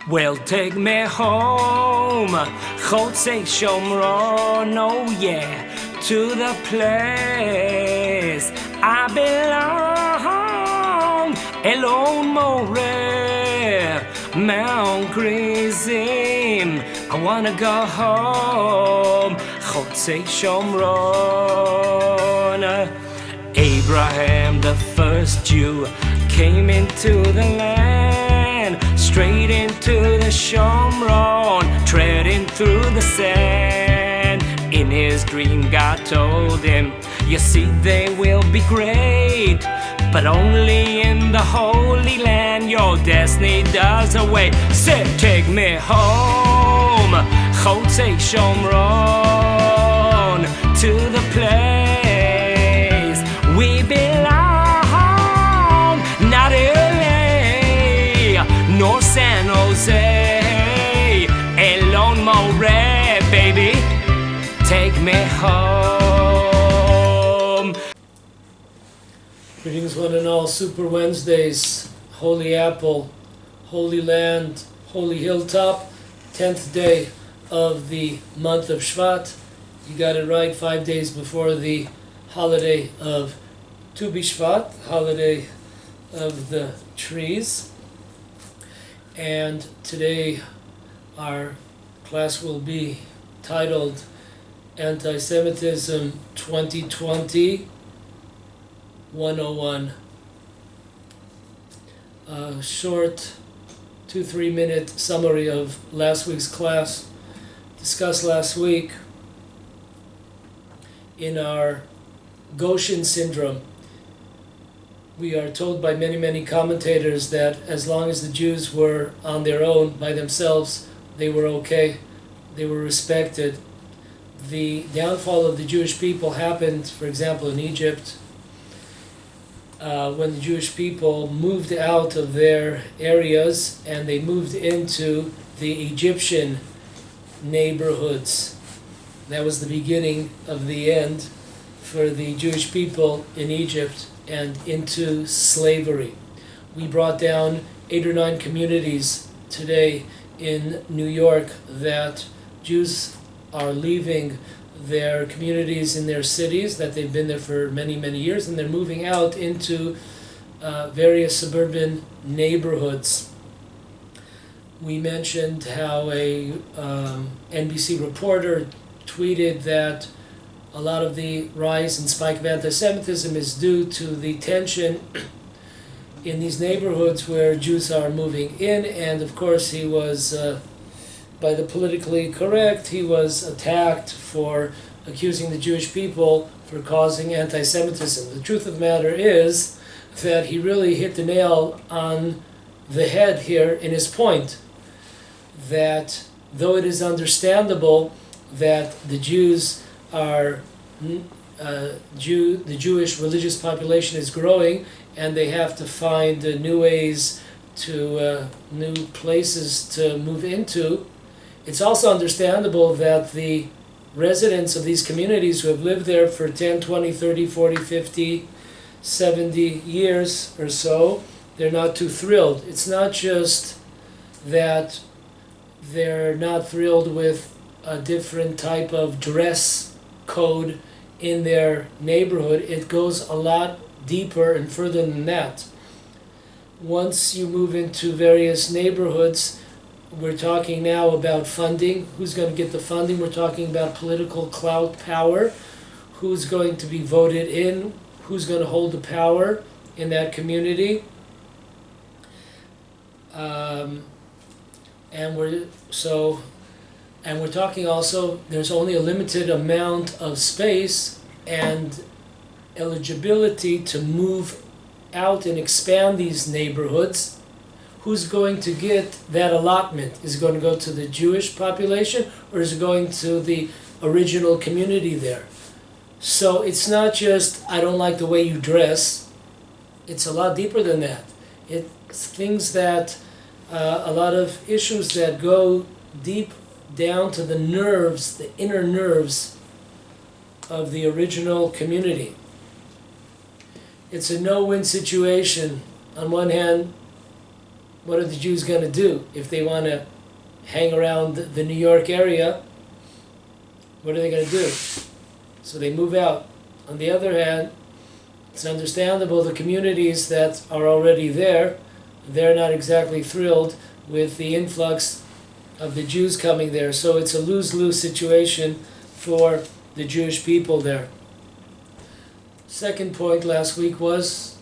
Well, take me home, Chotzei Shomron, oh yeah, to the place I belong. Elon Moreh, Mount Gerizim, I wanna go home, Chotzei Shomron. Abraham, the first Jew, came into the land, straight into the Shomron, treading through the sand. In his dream, God told him, you see, they will be great, but only in the Holy Land your destiny does await. Say, take me home, Chotzei Shomron, to the place we belong, not LA, nor San Jose, Elon Moreh, baby, take me home. Greetings one and all, Super Wednesdays, Holy Apple, Holy Land, Holy Hilltop, 10th day of the month of Shvat. You got it right, 5 days before the holiday of Tu B'Shvat, holiday of the trees. And today our class will be titled Anti-Semitism 2020 101. A short 2-3 minute summary of last week's class. Discussed last week in our Goshen syndrome. We are told by many commentators that as long as the Jews were on their own, by themselves, they were okay, they were respected. The downfall of the Jewish people happened, for example, in Egypt, when the Jewish people moved out of their areas and they moved into the Egyptian neighborhoods. That was the beginning of the end for the Jewish people in Egypt and into slavery. We brought down 8 or 9 communities today in New York that Jews are leaving their communities in their cities that they've been there for many years, and they're moving out into various suburban neighborhoods. We mentioned how a NBC reporter tweeted that a lot of the rise and spike of anti-Semitism is due to the tension in these neighborhoods where Jews are moving in, and of course he was, by the politically correct, he was attacked for accusing the Jewish people for causing anti-Semitism. The truth of the matter is that he really hit the nail on the head here in his point, that though it is understandable that the Jews are the Jewish religious population is growing and they have to find new ways to new places to move into, it's also understandable that the residents of these communities who have lived there for 10, 20, 30, 40, 50, 70 years or so, they're not too thrilled. It's not just that they're not thrilled with a different type of dress code in their neighborhood. It goes a lot deeper and further than that. Once you move into various neighborhoods, we're talking now about funding. Who's going to get the funding? We're talking about political clout, power. Who's going to be voted in? Who's going to hold the power in that community? And we're talking also, there's only a limited amount of space and eligibility to move out and expand these neighborhoods. Who's going to get that allotment? Is it going to go to the Jewish population, or is it going to the original community there? So it's not just, I don't like the way you dress. It's a lot deeper than that. It's things that, a lot of issues that go deep down to the nerves, the inner nerves of the original community. It's a no-win situation. On one hand, what are the Jews going to do if they want to hang around the New York area? What are they going to do? So they move out. On the other hand, it's understandable the communities that are already there, they're not exactly thrilled with the influx of the Jews coming there. So it's a lose-lose situation for the Jewish people there. Second point last week was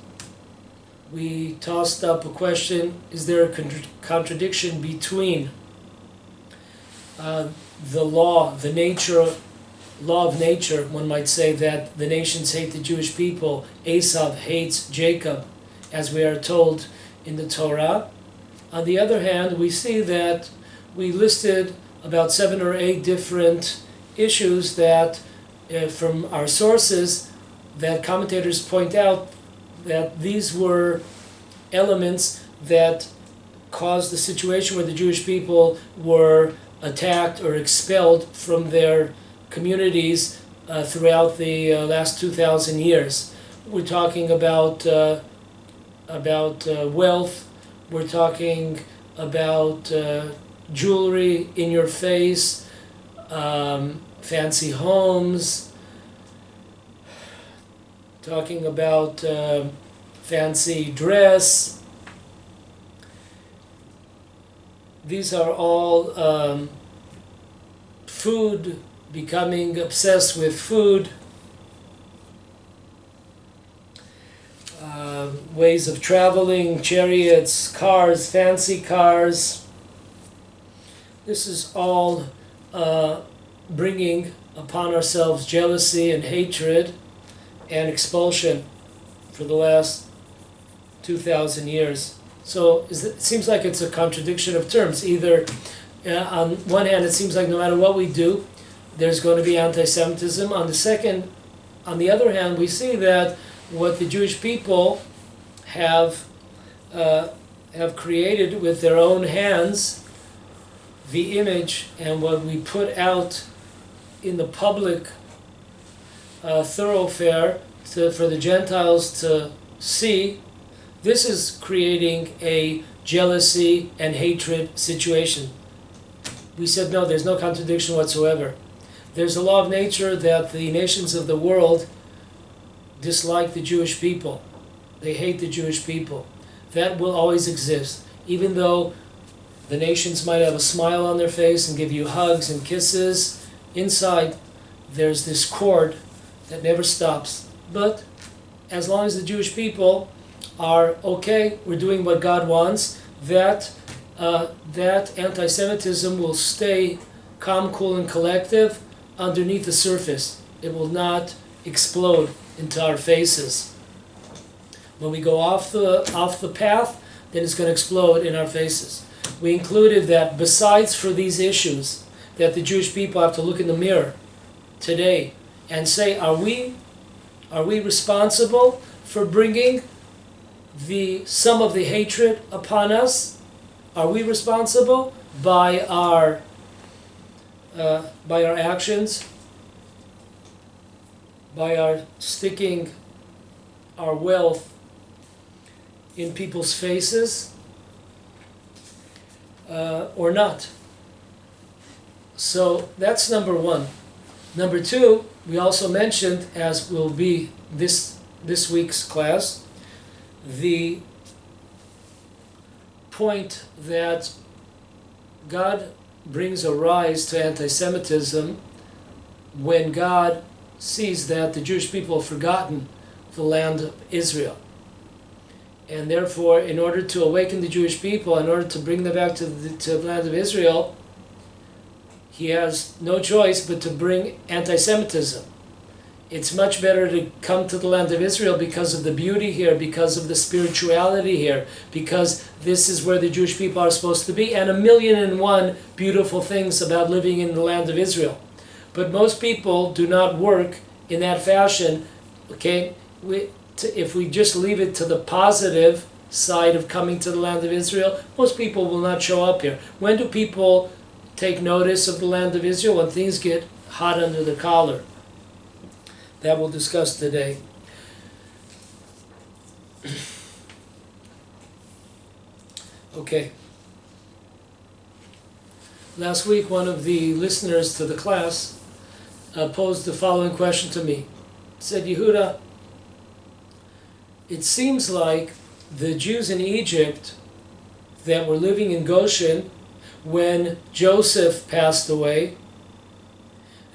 we tossed up a question, is there a contradiction between the law of nature, one might say that the nations hate the Jewish people, Esau hates Jacob, as we are told in the Torah. On the other hand, we see that we listed about 7 or 8 different issues that from our sources that commentators point out that these were elements that caused the situation where the Jewish people were attacked or expelled from their communities throughout the last 2,000 years. We're talking about wealth. We're talking about jewelry in your face, fancy homes. Talking about fancy dress. These are all food, becoming obsessed with food, ways of traveling, chariots, cars, fancy cars. This is all bringing upon ourselves jealousy and hatred and expulsion for the last 2,000 years. So it seems like it's a contradiction of terms. Either, on one hand, it seems like no matter what we do, there's going to be anti-Semitism. On the other hand, we see that what the Jewish people have created with their own hands, the image and what we put out in the public thoroughfare for the Gentiles to see, this is creating a jealousy and hatred situation. We said no, there's no contradiction whatsoever. There's a law of nature that the nations of the world dislike the Jewish people. They hate the Jewish people. That will always exist. Even though the nations might have a smile on their face and give you hugs and kisses, inside there's this cord that never stops. But as long as the Jewish people are okay, we're doing what God wants, that anti-Semitism will stay calm, cool, and collective underneath the surface. It will not explode into our faces. When we go off the path, then it's going to explode in our faces. We included that besides for these issues, that the Jewish people have to look in the mirror today and say, are we responsible for bringing some of the hatred upon us? Are we responsible by our actions, by our sticking our wealth in people's faces, or not? So that's number one. Number two, we also mentioned, as will be this week's class, the point that God brings a rise to anti-Semitism when God sees that the Jewish people have forgotten the land of Israel. And therefore, in order to awaken the Jewish people, in order to bring them back to the land of Israel, he has no choice but to bring anti-Semitism. It's much better to come to the land of Israel because of the beauty here, because of the spirituality here, because this is where the Jewish people are supposed to be, and 1,000,001 beautiful things about living in the land of Israel. But most people do not work in that fashion. Okay, if we just leave it to the positive side of coming to the land of Israel, most people will not show up here. When do people take notice of the land of Israel? When things get hot under the collar. That we'll discuss today. Okay. Last week, one of the listeners to the class posed the following question to me. Said, Yehuda, it seems like the Jews in Egypt that were living in Goshen when Joseph passed away,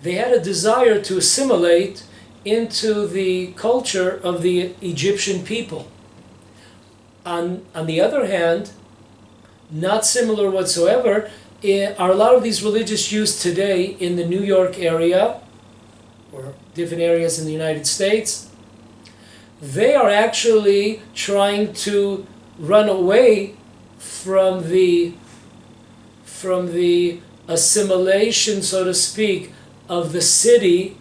they had a desire to assimilate into the culture of the Egyptian people. On the other hand, not similar whatsoever, are a lot of these religious Jews today in the New York area, or different areas in the United States. They are actually trying to run away from the assimilation, so to speak, of the city,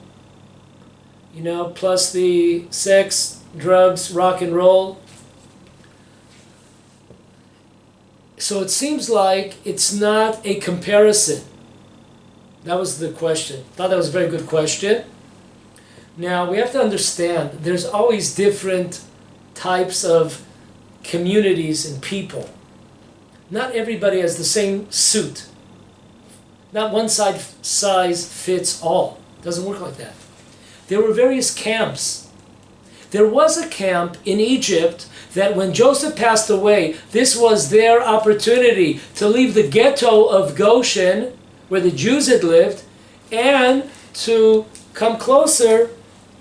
plus the sex, drugs, rock and roll. So it seems like it's not a comparison. That was the question. I thought that was a very good question. Now, we have to understand, there's always different types of communities and people. Not everybody has the same suit. Not one size fits all. It doesn't work like that. There were various camps. There was a camp in Egypt that when Joseph passed away, this was their opportunity to leave the ghetto of Goshen, where the Jews had lived, and to come closer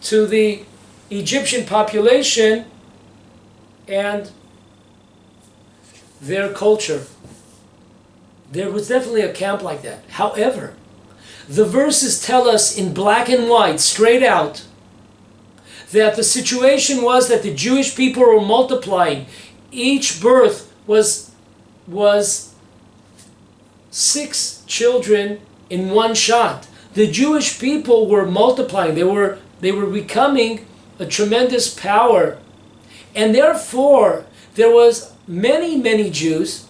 to the Egyptian population and their culture. There was definitely a camp like that. However, the verses tell us in black and white, straight out, that the situation was that the Jewish people were multiplying. Each birth was 6 children in one shot. The Jewish people were multiplying. They were becoming a tremendous power. And therefore, there was many Jews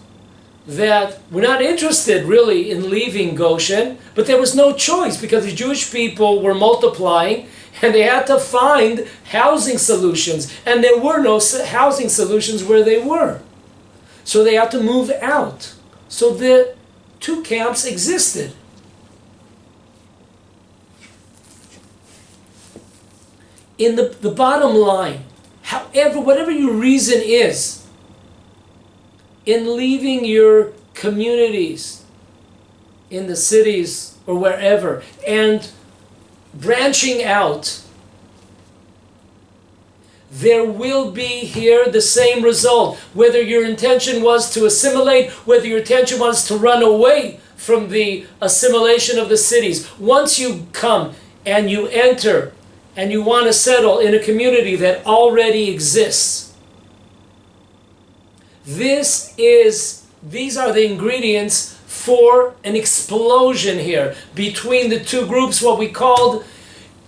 that were not interested really in leaving Goshen, but there was no choice because the Jewish people were multiplying and they had to find housing solutions, and there were no housing solutions where they were. So they had to move out. So the 2 camps existed. In the bottom line, however, whatever your reason is in leaving your communities in the cities or wherever and branching out, there will be here the same result. Whether your intention was to assimilate, whether your intention was to run away from the assimilation of the cities. Once you come and you enter and you want to settle in a community that already exists, these are the ingredients for an explosion here between the 2 groups, what we called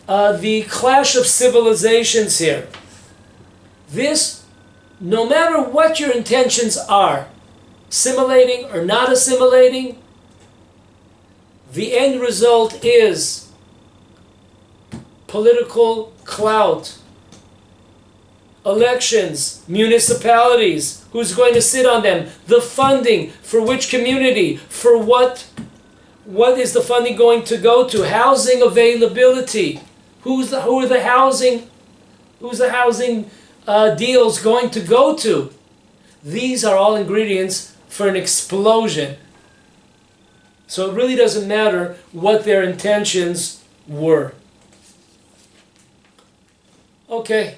the clash of civilizations here. This, no matter what your intentions are, assimilating or not assimilating, the end result is political clout, elections, municipalities, who's going to sit on them, the funding for which community, for what is the funding going to go to, housing availability, who's the housing deals going to go to. These are all ingredients for an explosion. So it really doesn't matter what their intentions were. Okay.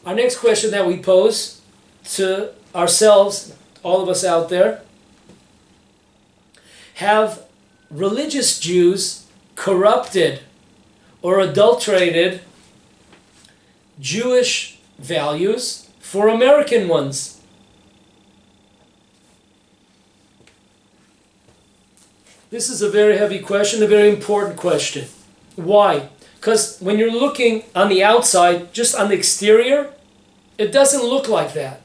Our next question that we pose to ourselves, all of us out there, have religious Jews corrupted or adulterated Jewish values for American ones? This is a very heavy question, a very important question. Why? Because when you're looking on the outside, just on the exterior, it doesn't look like that.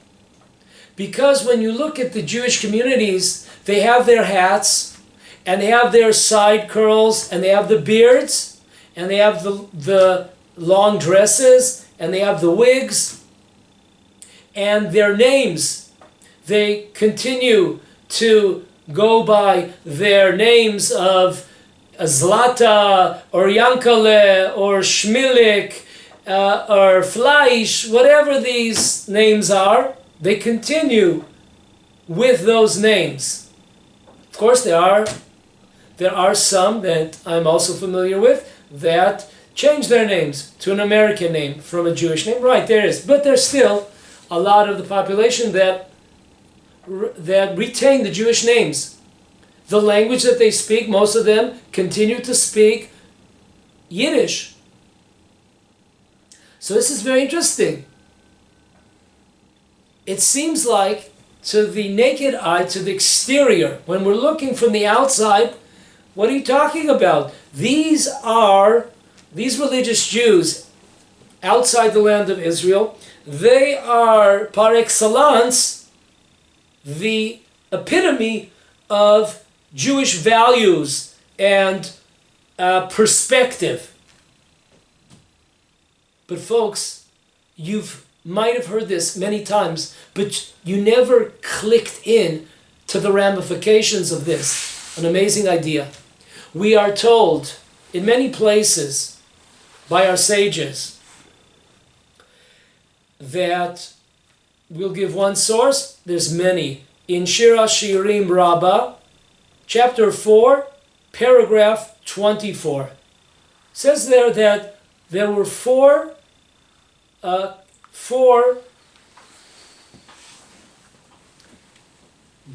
Because when you look at the Jewish communities, they have their hats, and they have their side curls, and they have the beards, and they have the long dresses, and they have the wigs, and their names. They continue to go by their names of Zlata or Yankale or Shmilik or Fleisch, whatever these names are, they continue with those names. Of course, there are some that I'm also familiar with that change their names to an American name from a Jewish name. Right, there is. But there's still a lot of the population that retain the Jewish names. The language that they speak, most of them continue to speak Yiddish. So this is very interesting. It seems like to the naked eye, to the exterior, when we're looking from the outside, what are you talking about? These religious Jews outside the land of Israel, they are par excellence the epitome of Jewish values and perspective. But folks, you might have heard this many times, but you never clicked in to the ramifications of this. An amazing idea. We are told in many places by our sages that we'll give one source, there's many. In Shir HaShirim Rabbah, chapter 4, paragraph 24. It says there that there were four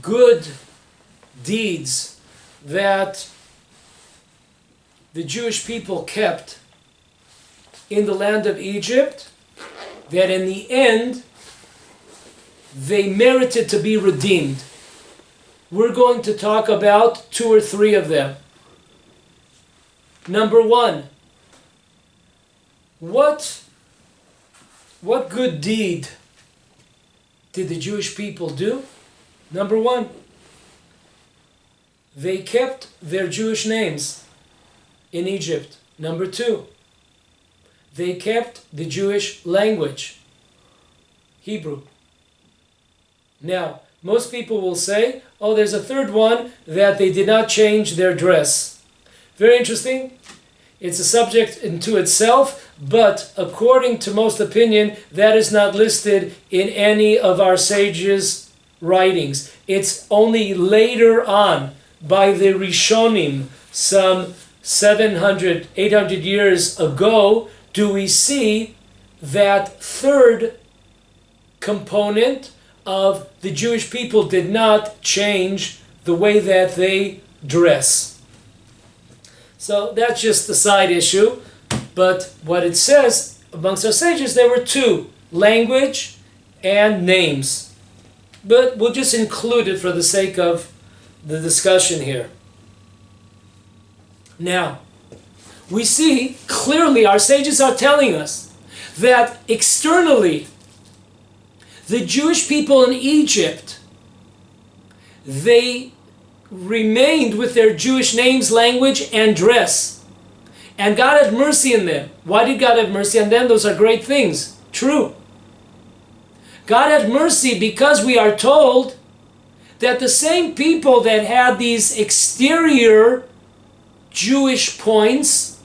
good deeds that the Jewish people kept in the land of Egypt, that in the end they merited to be redeemed. We're going to talk about 2 or 3 of them. Number 1, what good deed did the Jewish people do? Number 1, they kept their Jewish names in Egypt. Number 2, they kept the Jewish language, Hebrew. Now, most people will say, oh, there's a third one, that they did not change their dress. Very interesting. It's a subject unto itself, but according to most opinion, that is not listed in any of our sages' writings. It's only later on, by the Rishonim, some 700, 800 years ago, do we see that third component of the Jewish people did not change the way that they dress. So that's just the side issue. But what it says amongst our sages, there were 2, language and names. But we'll just include it for the sake of the discussion here. Now, we see clearly our sages are telling us that externally, the Jewish people in Egypt, they remained with their Jewish names, language, and dress. And God had mercy on them. Why did God have mercy on them? Those are great things. True. God had mercy because we are told that the same people that had these exterior Jewish points,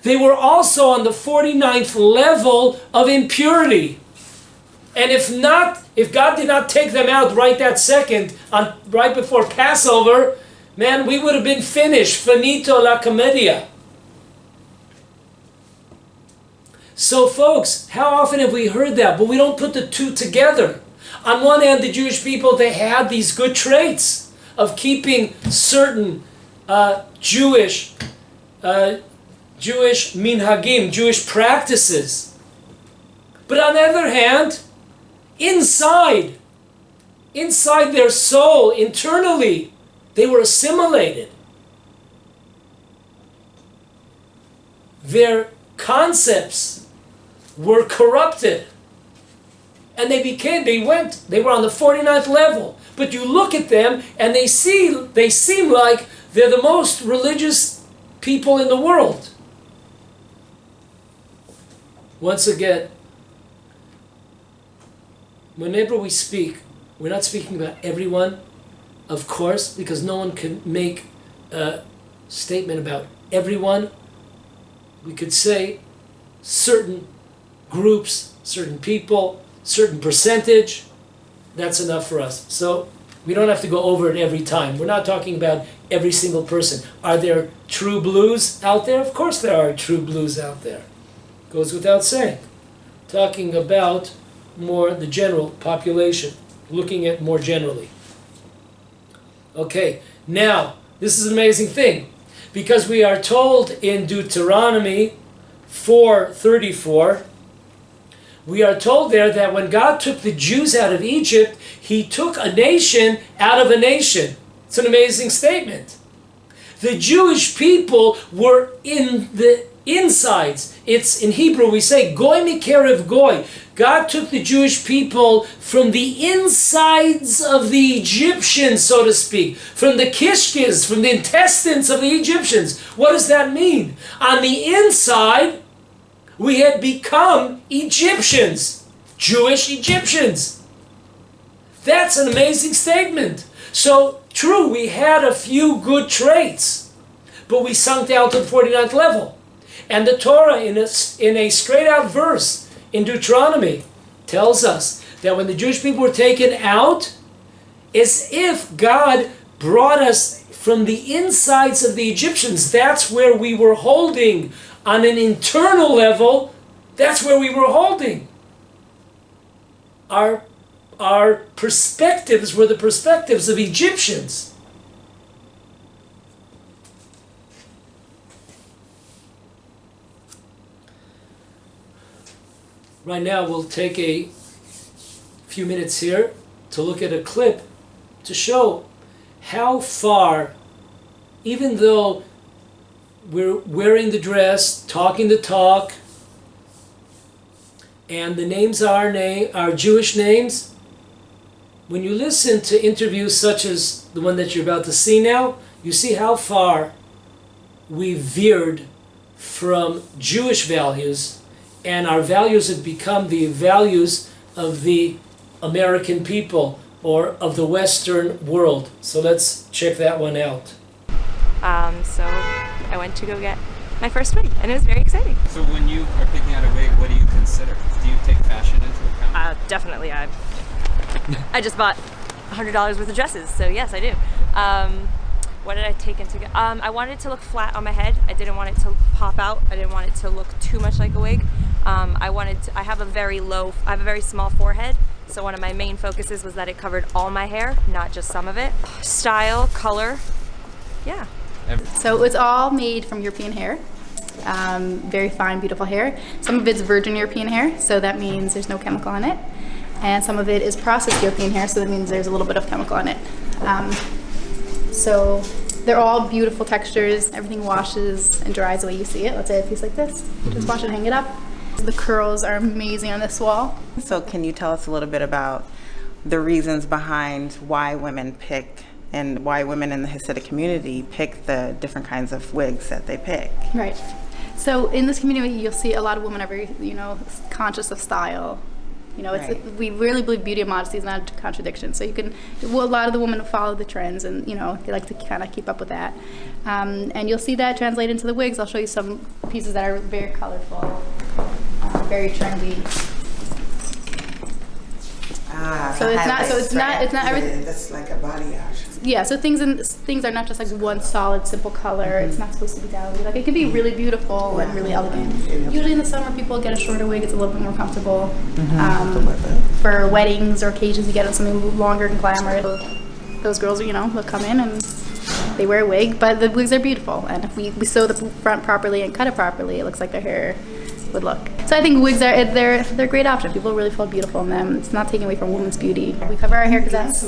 they were also on the 49th level of impurity. And if God did not take them out right that second, right before Passover, man, we would have been finished. Finito la commedia. So folks, how often have we heard that? But we don't put the two together. On one hand, the Jewish people, they had these good traits of keeping certain Jewish minhagim, Jewish practices. But on the other hand, inside their soul, internally, they were assimilated. Their concepts were corrupted. And they were on the 49th level. But you look at them and they seem like they're the most religious people in the world. Once again, whenever we speak, we're not speaking about everyone, of course, because no one can make a statement about everyone. We could say certain groups, certain people, certain percentage. That's enough for us. So we don't have to go over it every time. We're not talking about every single person. Are there true blues out there? Of course there are true blues out there. Goes without saying. Talking about more the general population, looking at more generally. Okay, now, this is an amazing thing, because we are told in Deuteronomy 4:34, we are told there that when God took the Jews out of Egypt, he took a nation out of a nation. It's an amazing statement. The Jewish people were in the insides. It's in Hebrew we say goy mikerev goy. God took the Jewish people from the insides of the Egyptians, so to speak, from the kishkes, from the intestines of the Egyptians. What does that mean? On the inside, we had become Egyptians, Jewish Egyptians. That's an amazing statement. So, true, we had a few good traits, but we sunk down to the 49th level. And the Torah, in a straight-out verse in Deuteronomy, tells us that when the Jewish people were taken out, as if God brought us from the insides of the Egyptians. That's where we were holding. On an internal level, that's where we were holding. Our perspectives were the perspectives of Egyptians. Right now we'll take a few minutes here to look at a clip to show how far, even though we're wearing the dress, talking the talk, and the names are Jewish names, when you listen to interviews such as the one that you're about to see now, you see how far we veered from Jewish values, and our values have become the values of the American people or of the Western world. So let's check that one out. So I went to go get my first wig, and it was very exciting. So when you are picking out a wig, what do you consider? Do you take fashion into account? Definitely. I just bought $100 worth of dresses, so yes, I do. What did I take into account? I wanted it to look flat on my head. I didn't want it to pop out. I didn't want it to look too much like a wig. I have a very small forehead, so one of my main focuses was that it covered all my hair, not just some of it. Style, color, yeah. So it's all made from European hair, very fine, beautiful hair. Some of it's virgin European hair, so that means there's no chemical in it. And some of it is processed European hair, so that means there's a little bit of chemical in it. So they're all beautiful textures. Everything washes and dries the way you see it. Let's say a piece like this. Just wash it, hang it up. The curls are amazing on this wall. So can you tell us a little bit about the reasons behind why women pick and why women in the Hasidic community pick the different kinds of wigs that they pick? Right. So in this community, you'll see a lot of women are very, conscious of style. We really believe beauty and modesty is not a contradiction. So a lot of the women follow the trends, and they like to kind of keep up with that. And you'll see that translate into the wigs. I'll show you some pieces that are very colorful, very trendy. So it's not everything. That's like a balayage. Yeah, so things are not just like one solid, simple color. Mm-hmm. It's not supposed to be dowdy. Like, it can be really beautiful and really elegant. Usually in the summer, people get a shorter wig. It's a little bit more comfortable. Mm-hmm. For weddings or occasions, you get something longer and glamorous. Those girls, they'll come in and they wear a wig, but the wigs are beautiful. And if we sew the front properly and cut it properly, it looks like their hair would look. So I think wigs they're a great option. People really feel beautiful in them. It's not taking away from women's beauty. We cover our hair because that's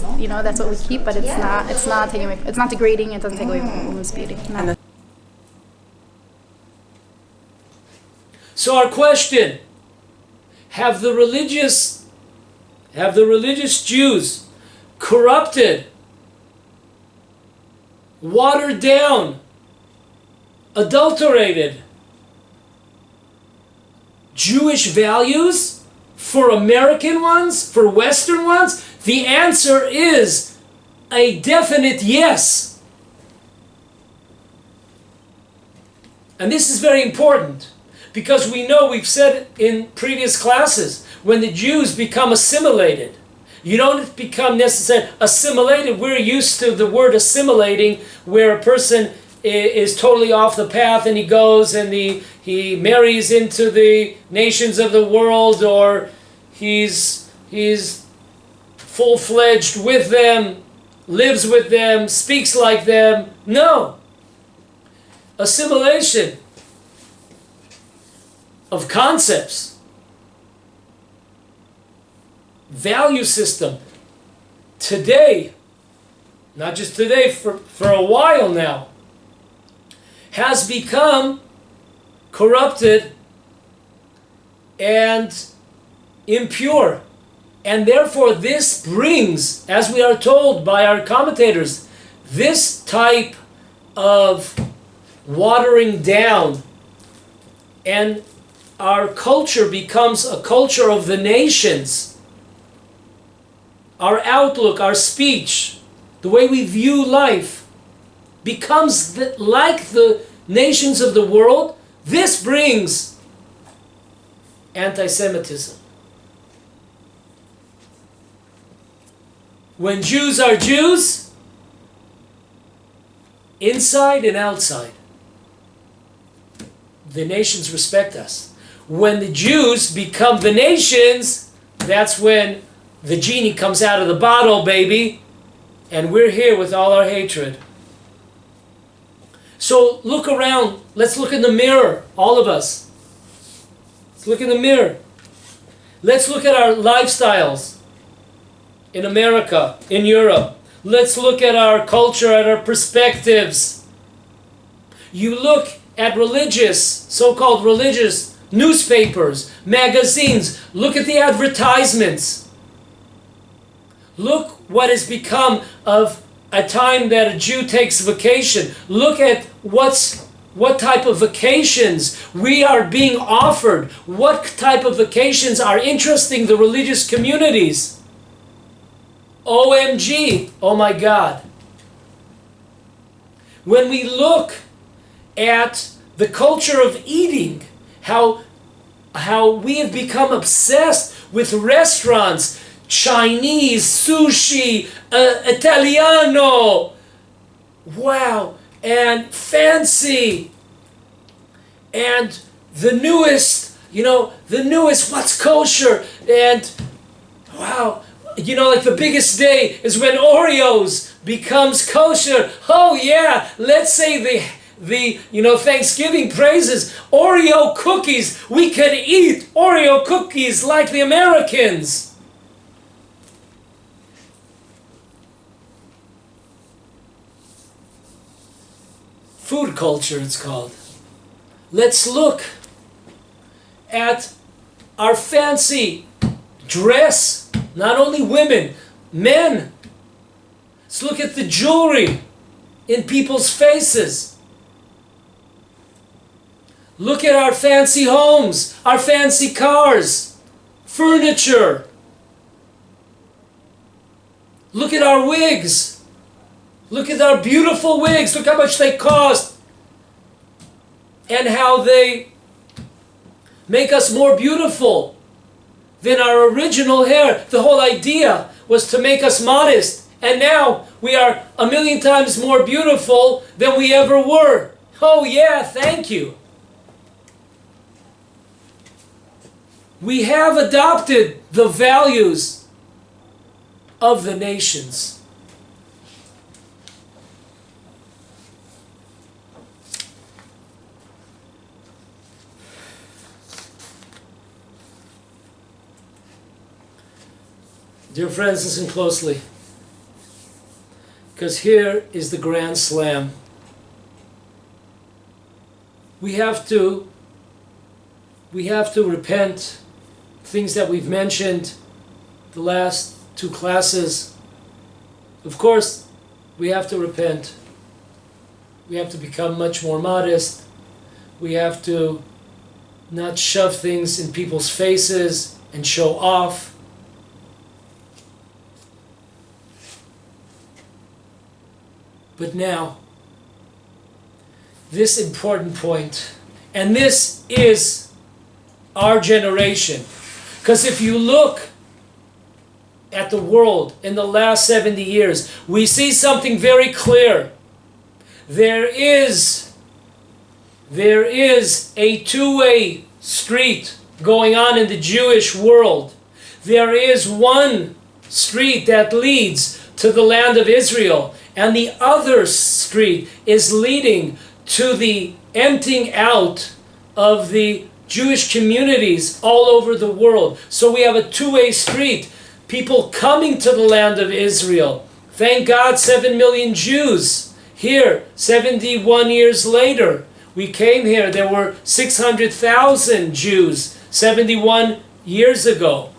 what we keep, but it's not taking away. It's not degrading. It doesn't take away from women's beauty. No. So our question: Have the religious Jews corrupted, watered down, adulterated Jewish values For American ones, for Western ones, the answer is a definite yes. And this is very important because we know, we've said in previous classes, when the Jews become assimilated, you don't become necessarily assimilated. We're used to the word assimilating, where a person is totally off the path and he goes and he marries into the nations of the world, or he's full-fledged with them, lives with them, speaks like them. No. Assimilation of concepts, value system, today, not just today, for a while now, has become corrupted and impure. And therefore this brings, as we are told by our commentators, this type of watering down, and our culture becomes a culture of the nations. Our outlook, our speech, the way we view life becomes like the nations of the world. This brings anti-Semitism. When Jews are Jews, inside and outside, the nations respect us. When the Jews become the nations, that's when the genie comes out of the bottle, baby, and we're here with all our hatred. So look around. Let's look in the mirror, all of us. Let's look in the mirror. Let's look at our lifestyles in America, in Europe. Let's look at our culture, at our perspectives. You look at religious, so-called religious newspapers, magazines. Look at the advertisements. Look what has become of a time that a Jew takes vacation. Look at what type of vacations we are being offered. What type of vacations are interesting the religious communities. OMG, oh my God. When we look at the culture of eating, how we have become obsessed with restaurants, Chinese, sushi, Italiano, wow, and fancy, and the newest, what's kosher, and wow, like the biggest day is when Oreos becomes kosher. Oh yeah, let's say the Thanksgiving praises, Oreo cookies. We can eat Oreo cookies like the Americans. Food culture, it's called. Let's look at our fancy dress. Not only women, men. Let's look at the jewelry in people's faces. Look at our fancy homes, our fancy cars, furniture. Look at our wigs. Look at our beautiful wigs. Look how much they cost. And how they make us more beautiful than our original hair. The whole idea was to make us modest. And now we are 1,000,000 times more beautiful than we ever were. Oh yeah, thank you. We have adopted the values of the nations. Dear friends, listen closely, because here is the grand slam. We have to repent. Things that we've mentioned the last 2 classes. Of course, we have to repent. We have to become much more modest. We have to not shove things in people's faces and show off. But now, this important point, and this is our generation. Because if you look at the world in the last 70 years, we see something very clear. There is a two-way street going on in the Jewish world. There is one street that leads to the land of Israel, and the other street is leading to the emptying out of the Jewish communities all over the world. So we have a two-way street. People coming to the land of Israel. Thank God, 7 million Jews here, 71 years later. We came here, there were 600,000 Jews 71 years ago.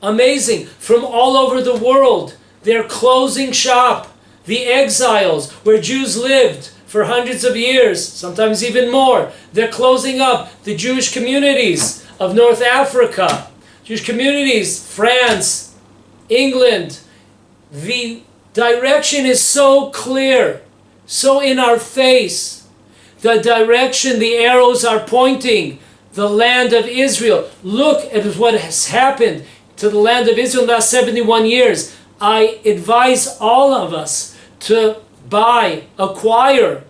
Amazing. From all over the world, they're closing shop. The exiles, where Jews lived for hundreds of years, sometimes even more, they're closing up the Jewish communities of North Africa, Jewish communities, France, England. The direction is so clear, so in our face. The direction the arrows are pointing, the land of Israel. Look at what has happened to the land of Israel in the last 71 years. I advise all of us to acquire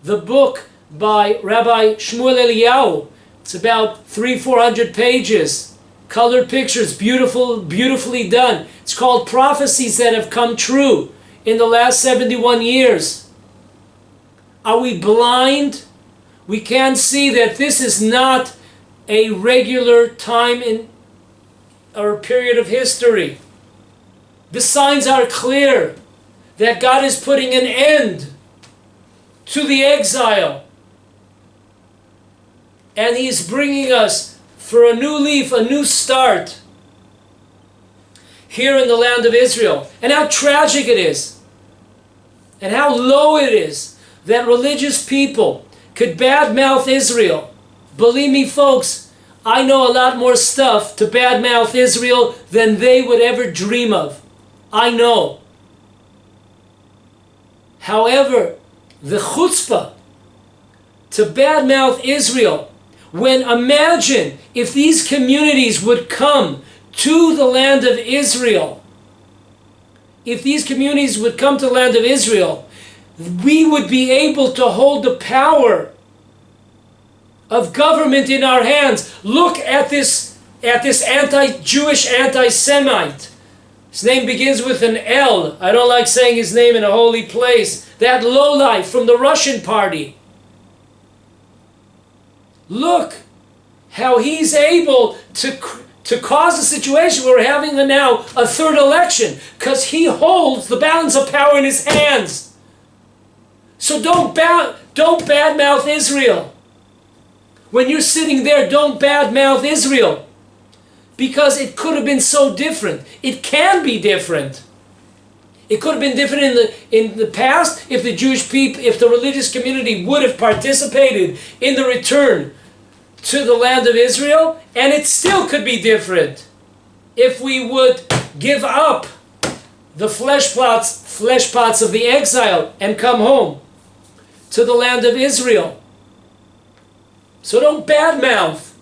the book by Rabbi Shmuel Eliyahu. It's about 300-400 pages, colored pictures, beautifully done. It's called Prophecies That Have Come True in the last 71 years. Are we blind? We can't see that this is not a regular time in or period of history. The signs are clear that God is putting an end to the exile. And He is bringing us for a new leaf, a new start here in the land of Israel. And how tragic it is, and how low it is that religious people could badmouth Israel. Believe me, folks, I know a lot more stuff to badmouth Israel than they would ever dream of. I know. However, the chutzpah to badmouth Israel, when imagine if these communities would come to the land of Israel, if these communities would come to the land of Israel, we would be able to hold the power of government in our hands. Look at this anti-Jewish anti-Semite. His name begins with an L. I don't like saying his name in a holy place. That lowlife from the Russian party. Look how he's able to cause a situation where we're having now a third election, because he holds the balance of power in his hands. So don't badmouth Israel. When you're sitting there, don't badmouth Israel. Because it could have been so different. It can be different. It could have been different in the past if the Jewish people, if the religious community would have participated in the return to the land of Israel, and it still could be different if we would give up the flesh pots of the exile and come home to the land of Israel. So don't badmouth.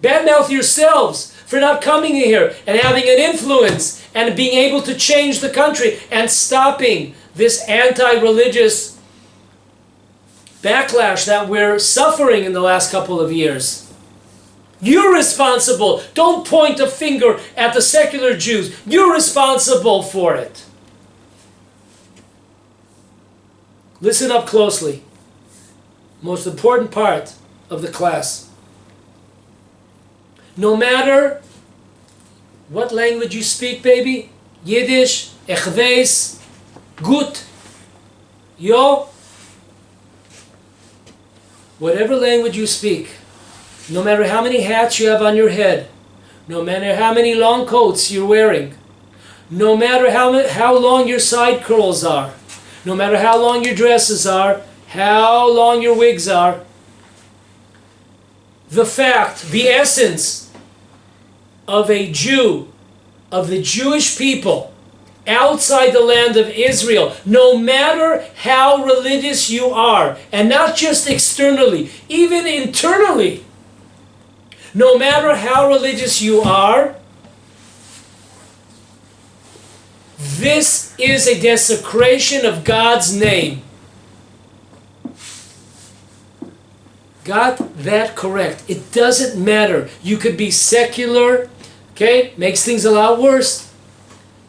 Badmouth yourselves for not coming here and having an influence and being able to change the country and stopping this anti-religious backlash that we're suffering in the last couple of years. You're responsible. Don't point a finger at the secular Jews. You're responsible for it. Listen up closely. Most important part of the class. No matter what language you speak, baby, Yiddish, Echveis, Gut, Yo, whatever language you speak, no matter how many hats you have on your head, no matter how many long coats you're wearing, no matter how long your side curls are, no matter how long your dresses are, how long your wigs are, the fact, the essence of a Jew, of the Jewish people, outside the land of Israel, no matter how religious you are, and not just externally, even internally, no matter how religious you are, this is a desecration of God's name. Got that correct. It doesn't matter. You could be secular, okay? Makes things a lot worse.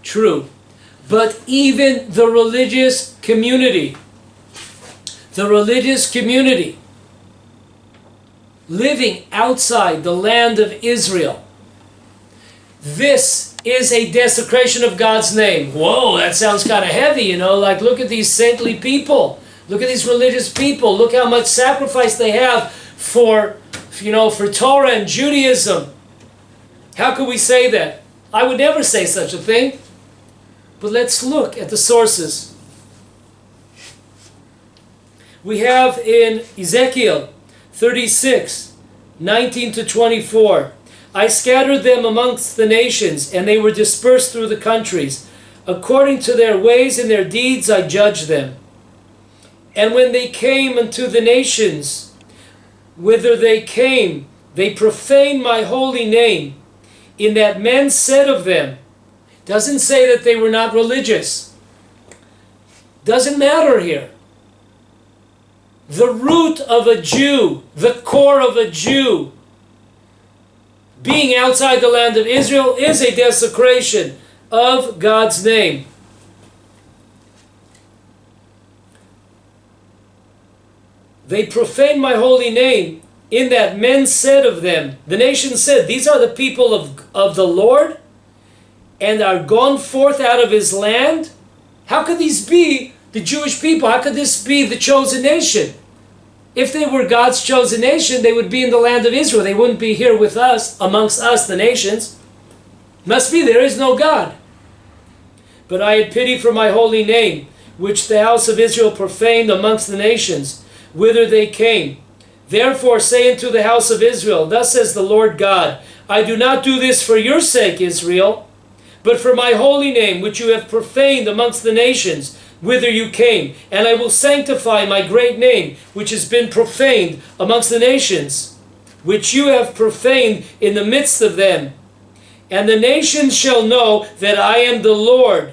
True. But even the religious community living outside the land of Israel, this is a desecration of God's name. Whoa, that sounds kind of heavy, you know, like look at these saintly people. Look at these religious people. Look how much sacrifice they have for Torah and Judaism. How could we say that? I would never say such a thing. But let's look at the sources. We have in Ezekiel 36, 19 to 24. I scattered them amongst the nations, and they were dispersed through the countries. According to their ways and their deeds I judged them. And when they came unto the nations, whither they came, they profaned my holy name, in that men said of them, doesn't say that they were not religious. Doesn't matter here. The root of a Jew, the core of a Jew, being outside the land of Israel is a desecration of God's name. They profaned my holy name, in that men said of them, the nation said, these are the people of the Lord, and are gone forth out of his land. How could these be the Jewish people? How could this be the chosen nation? If they were God's chosen nation, they would be in the land of Israel. They wouldn't be here with us, amongst us, the nations. Must be there is no God. But I had pity for my holy name, which the house of Israel profaned amongst the nations, whither they came. Therefore say unto the house of Israel, thus says the Lord God, I do not do this for your sake, Israel, but for my holy name, which you have profaned amongst the nations, whither you came. And I will sanctify my great name, which has been profaned amongst the nations, which you have profaned in the midst of them. And the nations shall know that I am the Lord,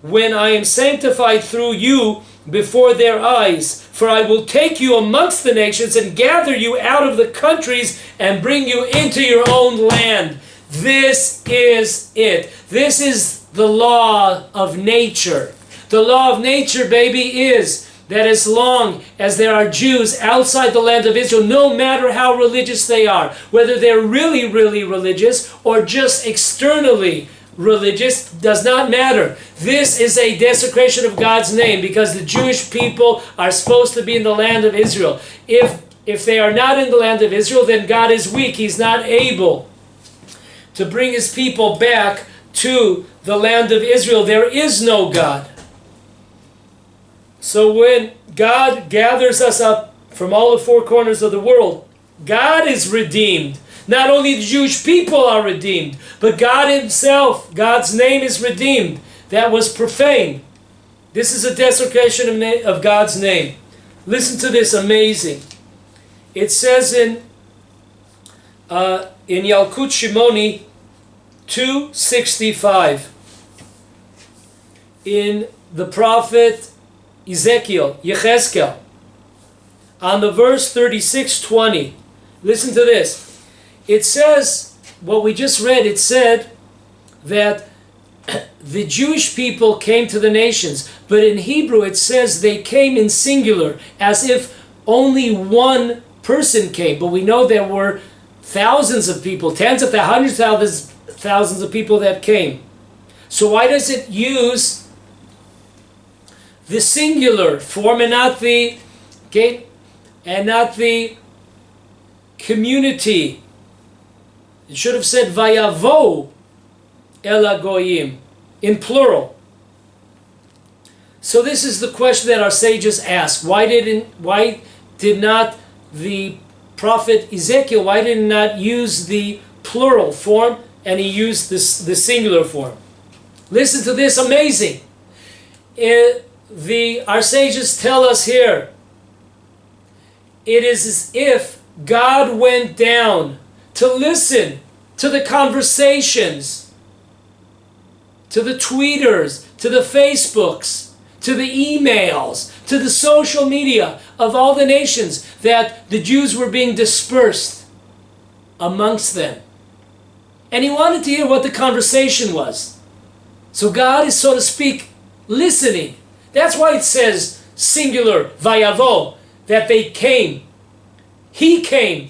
when I am sanctified through you before their eyes. For I will take you amongst the nations and gather you out of the countries and bring you into your own land. This is it. This is the law of nature. The law of nature, baby, is that as long as there are Jews outside the land of Israel, no matter how religious they are, whether they're really, really religious or just externally religious, does not matter. This is a desecration of God's name, because the Jewish people are supposed to be in the land of Israel. If they are not in the land of Israel, then God is weak. He's not able to bring his people back to the land of Israel. There is no God. So when God gathers us up from all the four corners of the world, God is redeemed. Not only the Jewish people are redeemed, but God himself, God's name is redeemed. That was profaned. This is a desecration of God's name. Listen to this, amazing. It says in Yalkut Shimoni 2:65, in the prophet Ezekiel, Yechezkel, on the verse 36:20. Listen to this. It says, what we just read, it said that the Jewish people came to the nations, but in Hebrew it says they came in singular, as if only one person came. But we know there were thousands of people, tens of thousands, hundreds of thousands of people that came. So why does it use the singular form and not the community? It should have said Vayavo el hagoyim in plural. So this is the question that our sages ask. Why did not the prophet Ezekiel, why did he not use the plural form and he used the singular form. Listen to this, amazing. Our sages tell us here, it is as if God went down to listen to the conversations, to the tweeters, to the Facebooks, to the emails, to the social media of all the nations that the Jews were being dispersed amongst them. And he wanted to hear what the conversation was. So God is, so to speak, listening. That's why it says singular, vayavo, that they came. He came.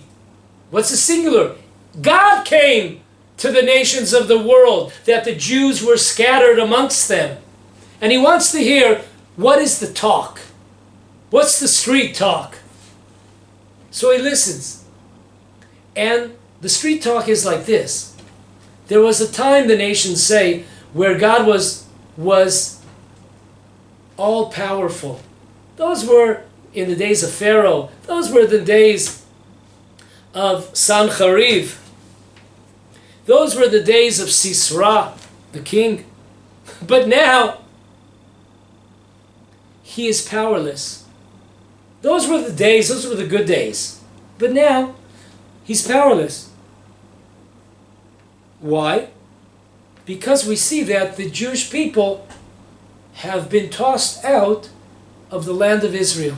What's the singular? God came to the nations of the world, that the Jews were scattered amongst them. And he wants to hear, what is the talk? What's the street talk? So he listens. And the street talk is like this. There was a time, the nations say, where God was all-powerful. Those were in the days of Pharaoh. Those were the days of Sancheriv. Those were the days of Sisera, the king. But now, he is powerless. Those were the days, those were the good days. But now, he's powerless. Why? Because we see that the Jewish people have been tossed out of the land of Israel.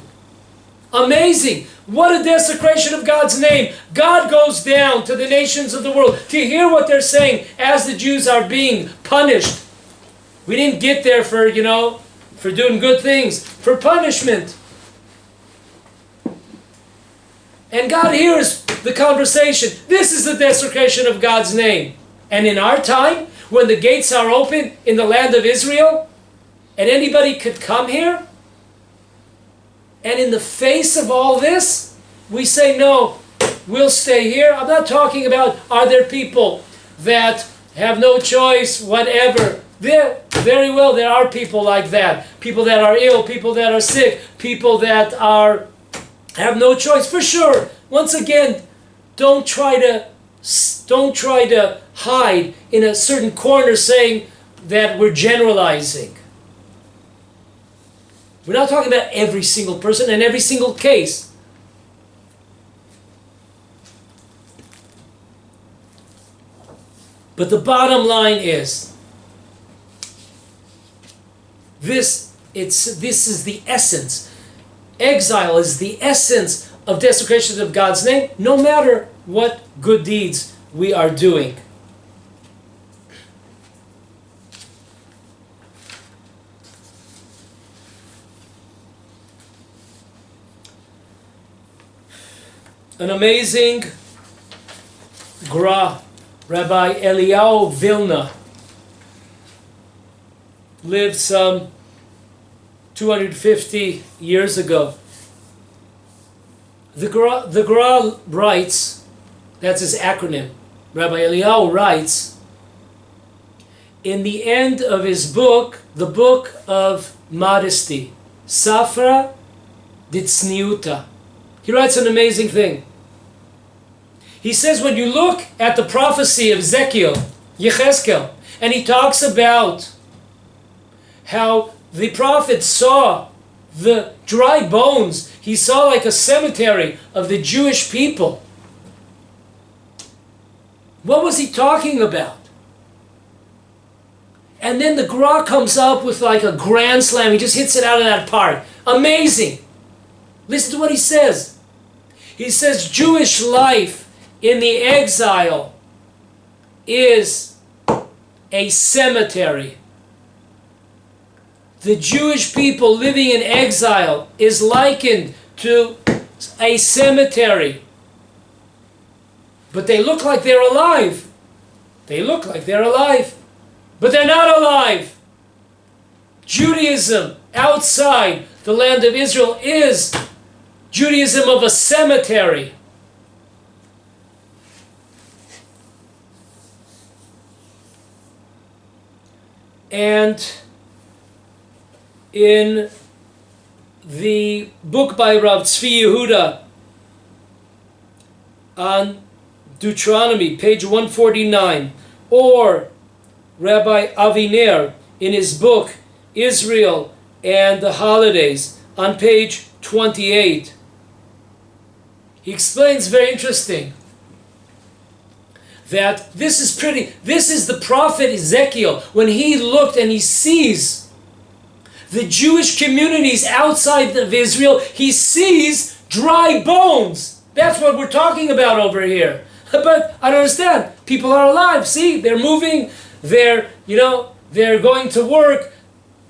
Amazing! What a desecration of God's name. God goes down to the nations of the world to hear what they're saying as the Jews are being punished. We didn't get there for, for doing good things, for punishment. And God hears the conversation. This is the desecration of God's name. And in our time, when the gates are open in the land of Israel, and anybody could come here, and in the face of all this, we say, no, we'll stay here. I'm not talking about, are there people that have no choice, whatever. Very well, there are people like that. People that are ill, people that are sick, people that have no choice, for sure. Once again, don't try to hide in a certain corner saying that we're generalizing. We're not talking about every single person and every single case. But the bottom line is, this is the essence. Exile is the essence of desecration of God's name, no matter what good deeds we are doing. An amazing Gra, Rabbi Eliyahu Vilna, lived some 250 years ago. The Gra writes, that's his acronym, Rabbi Eliyahu writes, in the end of his book, the book of modesty, Safra Ditzniuta, he writes an amazing thing. He says, when you look at the prophecy of Ezekiel, Yechezkel, and he talks about how the prophet saw the dry bones, he saw like a cemetery of the Jewish people. What was he talking about? And then the Gra comes up with like a grand slam. He just hits it out of that park. Amazing. Listen to what he says. He says Jewish life in the exile is a cemetery. The Jewish people living in exile is likened to a cemetery. But they look like they're alive. They look like they're alive. But they're not alive. Judaism outside the land of Israel is Judaism of a cemetery. And in the book by Rav Tzvi Yehuda on Deuteronomy, page 149, or Rabbi Aviner in his book, Israel and the Holidays, on page 28. He explains, very interesting, that this is the prophet Ezekiel, when he looked and he sees the Jewish communities outside of Israel, he sees dry bones. That's what we're talking about over here. But I don't understand. People are alive. See, they're moving. They're going to work.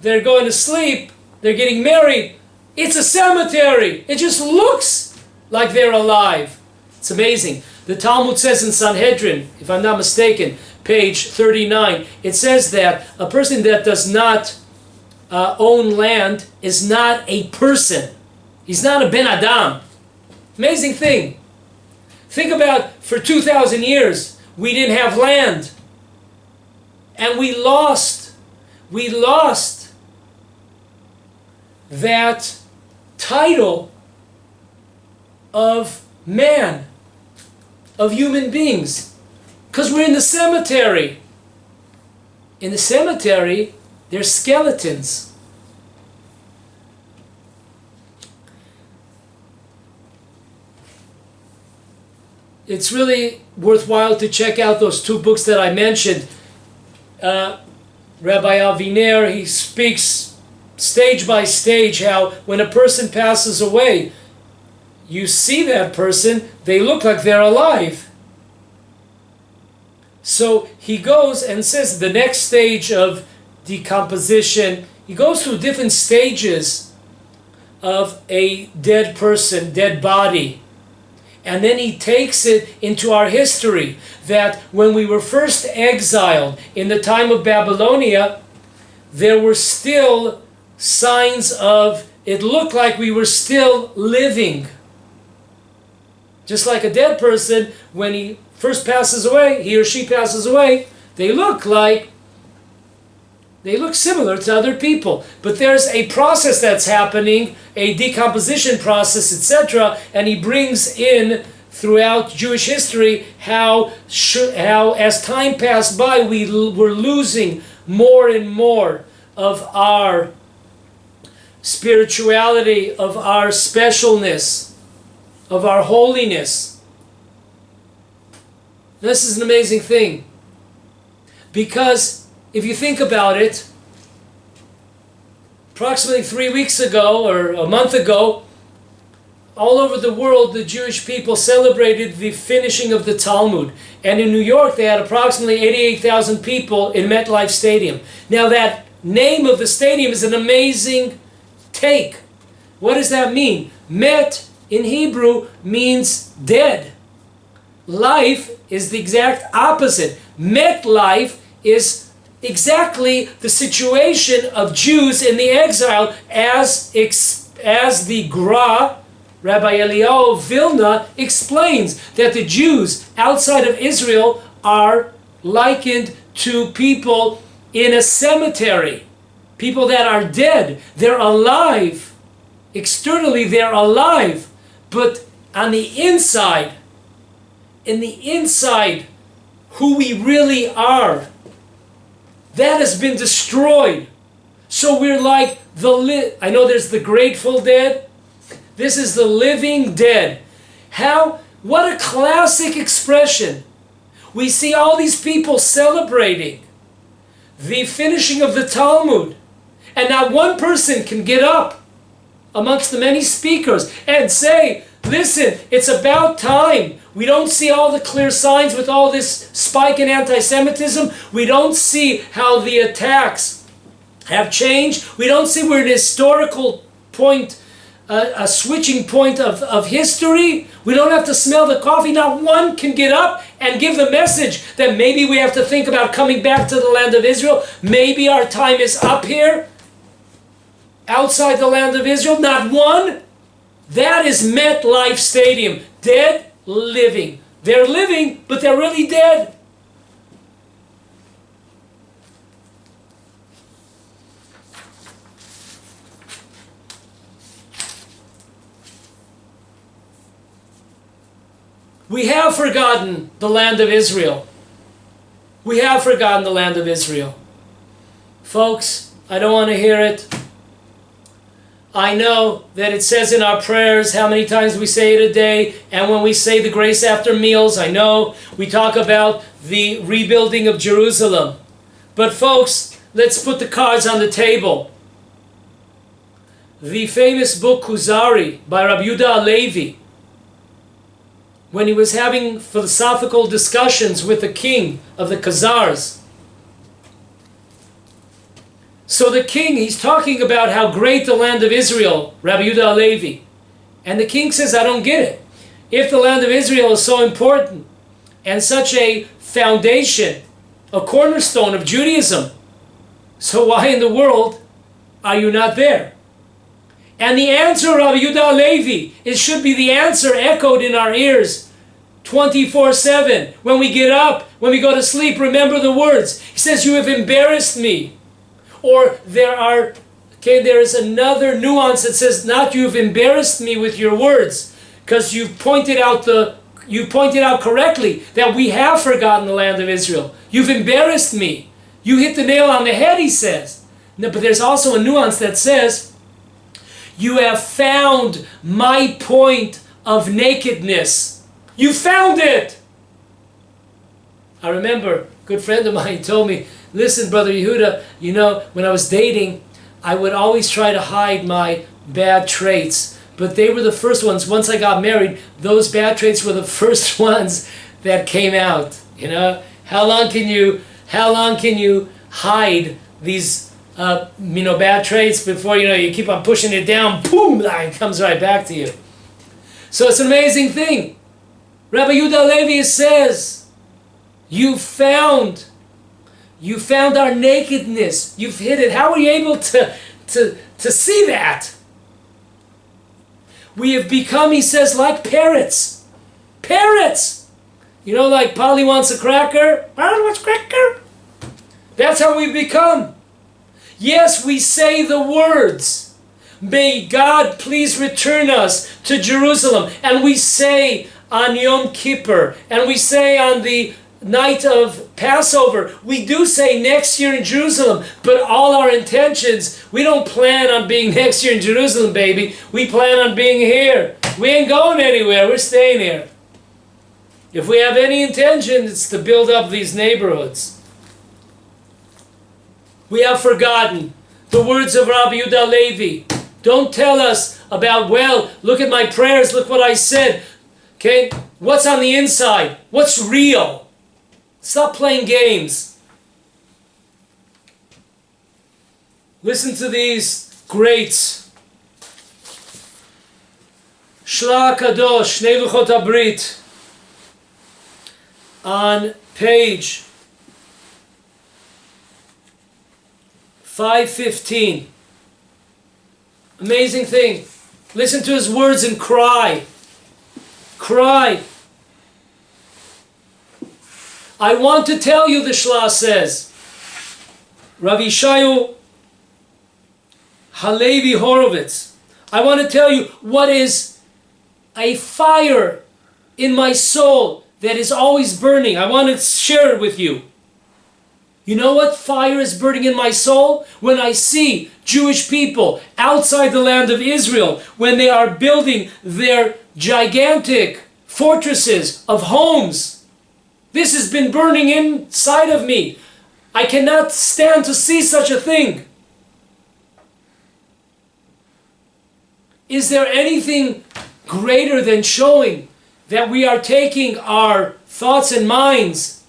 They're going to sleep. They're getting married. It's a cemetery. It just looks like they're alive. It's amazing. The Talmud says in Sanhedrin, if I'm not mistaken, page 39, it says that a person that does not own land is not a person. He's not a ben adam. Amazing thing. Think about, for 2,000 years, we didn't have land. And we lost that title of man, of human beings, because we're in the cemetery. In the cemetery, there's skeletons. It's really worthwhile to check out those two books that I mentioned. Rabbi Aviner, he speaks stage by stage how when a person passes away, you see that person, they look like they're alive. So he goes and says the next stage of decomposition, he goes through different stages of a dead person, dead body. And then he takes it into our history that when we were first exiled in the time of Babylonia, there were still signs of, it looked like we were still living. Just like a dead person, when he first passes away, he or she passes away, they look similar to other people. But there's a process that's happening, a decomposition process, etc. And he brings in throughout Jewish history how as time passed by, we were losing more and more of our spirituality, of our specialness, of our holiness. This is an amazing thing. Because if you think about it, approximately 3 weeks ago or a month ago, all over the world, the Jewish people celebrated the finishing of the Talmud. And in New York, they had approximately 88,000 people in MetLife Stadium. Now that name of the stadium is an amazing take. What does that mean? Met in Hebrew means dead. Life is the exact opposite. Met life is exactly the situation of Jews in the exile as the Gra, Rabbi Eliyahu Vilna, explains that the Jews outside of Israel are likened to people in a cemetery. People that are dead. They're alive. Externally, they're alive. But on the inside, who we really are, that has been destroyed. So we're like I know there's the Grateful Dead. This is the living dead. What a classic expression. We see all these people celebrating the finishing of the Talmud. And not one person can get up amongst the many speakers and say, listen, it's about time. We don't see all the clear signs with all this spike in anti-Semitism. We don't see how the attacks have changed. We don't see we're at a historical point, a switching point of history. We don't have to smell the coffee. Not one can get up and give the message that maybe we have to think about coming back to the land of Israel. Maybe our time is up here, outside the land of Israel. Not one. That is MetLife Stadium. Dead, living. They're living, but they're really dead. We have forgotten the land of Israel. We have forgotten the land of Israel. Folks, I don't want to hear it. I know that it says in our prayers how many times we say it a day, and when we say the grace after meals, I know we talk about the rebuilding of Jerusalem. But folks, let's put the cards on the table. The famous book Kuzari by Rabbi Yehuda Halevi, when he was having philosophical discussions with the king of the Khazars. So the king, he's talking about how great the land of Israel, Rabbi Yehuda Halevi. And the king says, I don't get it. If the land of Israel is so important and such a foundation, a cornerstone of Judaism, so why in the world are you not there? And the answer, Rabbi Yehuda Halevi, it should be the answer echoed in our ears 24/7. When we get up, when we go to sleep, remember the words. He says, you have embarrassed me. Or there is another nuance that says, not you've embarrassed me with your words, because you've pointed out correctly that we have forgotten the land of Israel. You've embarrassed me. You hit the nail on the head, he says. No, but there's also a nuance that says, you have found my point of nakedness. You found it. I remember a good friend of mine told me, listen, Brother Yehuda, you know, when I was dating, I would always try to hide my bad traits. But they were the first ones. Once I got married, those bad traits were the first ones that came out. You know, how long can you hide these bad traits before you keep on pushing it down? Boom! It comes right back to you. So it's an amazing thing. Rabbi Yehuda Halevi says, you found our nakedness. You've hid it. How are you able to see that? We have become, he says, like parrots. Parrots! You know, like Polly wants a cracker. Polly wants a cracker. That's how we've become. Yes, we say the words. May God please return us to Jerusalem. And we say on Yom Kippur, and we say on the night of Passover, we do say next year in Jerusalem, but all our intentions, we don't plan on being next year in Jerusalem, baby. We plan on being here. We ain't going anywhere. We're staying here. If we have any intention, it's to build up these neighborhoods. We have forgotten the words of Rabbi Yehuda Halevi. Don't tell us about, well, look at my prayers, look what I said. Okay? What's on the inside? What's real? Stop playing games. Listen to these greats. Schlocko Dosh, Shnei Luchot HaBrit. On page 515. Amazing thing. Listen to his words and cry. Cry. I want to tell you, the Shla says, Rav Yishayahu Halevi Horovitz, I want to tell you what is a fire in my soul that is always burning. I want to share it with you. You know what fire is burning in my soul? When I see Jewish people outside the land of Israel, when they are building their gigantic fortresses of homes. This has been burning inside of me. I cannot stand to see such a thing. Is there anything greater than showing that we are taking our thoughts and minds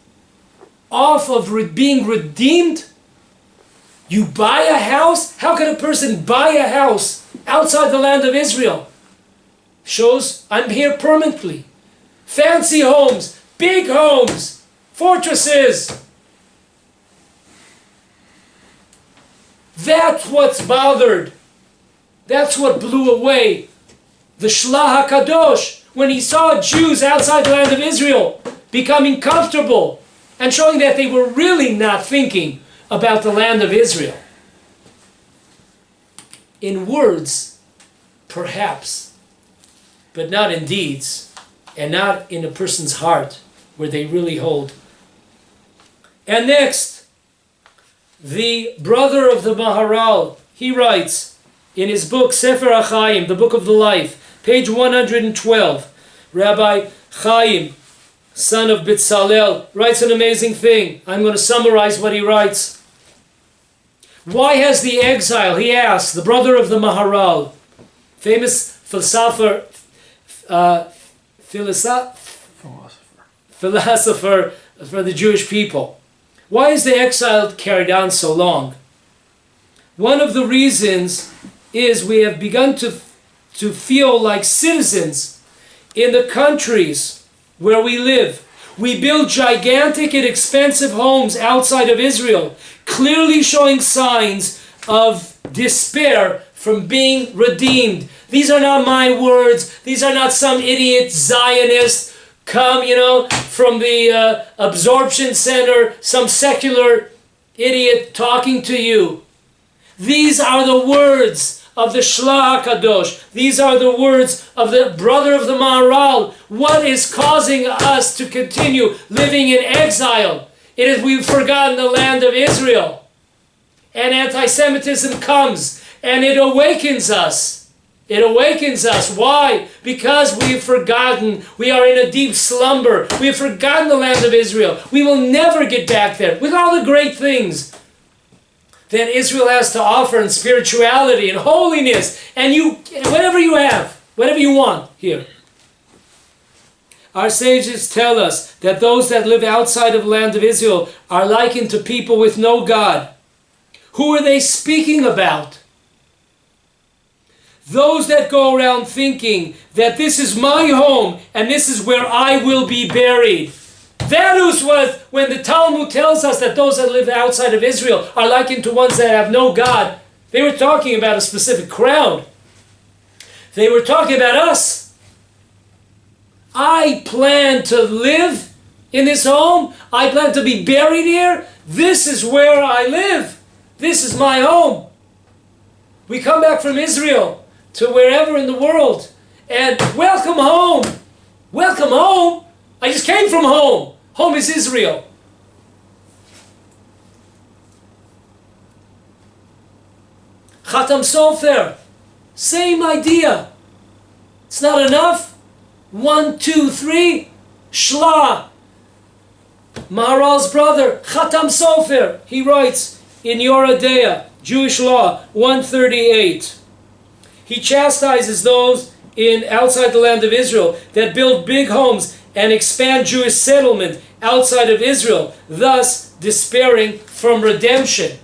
off of being redeemed? You buy a house? How can a person buy a house outside the land of Israel? Shows I'm here permanently. Fancy homes, big homes, fortresses. That's what's bothered. That's what blew away the Shlah HaKadosh when he saw Jews outside the land of Israel becoming comfortable and showing that they were really not thinking about the land of Israel. In words, perhaps, but not in deeds. and not in a person's heart where they really hold. And next, the brother of the Maharal, he writes in his book Sefer HaChaim, the Book of the Life, page 112, Rabbi Chaim, son of Bitzalel, writes an amazing thing. I'm going to summarize what he writes. Why has the exile, he asks, the brother of the Maharal, famous philosopher for the Jewish people, why is the exile carried on so long? One of the reasons is we have begun to feel like citizens in the countries where we live. We build gigantic and expensive homes outside of Israel, clearly showing signs of despair from being redeemed. These are not my words. These are not some idiot Zionist come, from the absorption center, some secular idiot talking to you. These are the words of the Schlocko Dosh. These are the words of the brother of the Maharal. What is causing us to continue living in exile? It is we've forgotten the land of Israel. And anti-Semitism comes and it awakens us. It awakens us. Why? Because we've forgotten. We are in a deep slumber. We have forgotten the land of Israel. We will never get back there with all the great things that Israel has to offer in spirituality and holiness and whatever you have, whatever you want here. Our sages tell us that those that live outside of the land of Israel are likened to people with no God. Who are they speaking about? Those that go around thinking that this is my home and this is where I will be buried. That is what, when the Talmud tells us that those that live outside of Israel are likened to ones that have no God, they were talking about a specific crowd. They were talking about us. I plan to live in this home. I plan to be buried here. This is where I live. This is my home. We come back from Israel to wherever in the world and welcome home. Welcome home. I just came from home. Home is Israel. Chatam Sofer, same idea. It's not enough. 1, 2, 3, Shla. Maharal's brother, Chatam Sofer, he writes in Yoredea, Jewish law, 138. He chastises those outside the land of Israel that build big homes and expand Jewish settlement outside of Israel, thus despairing from redemption.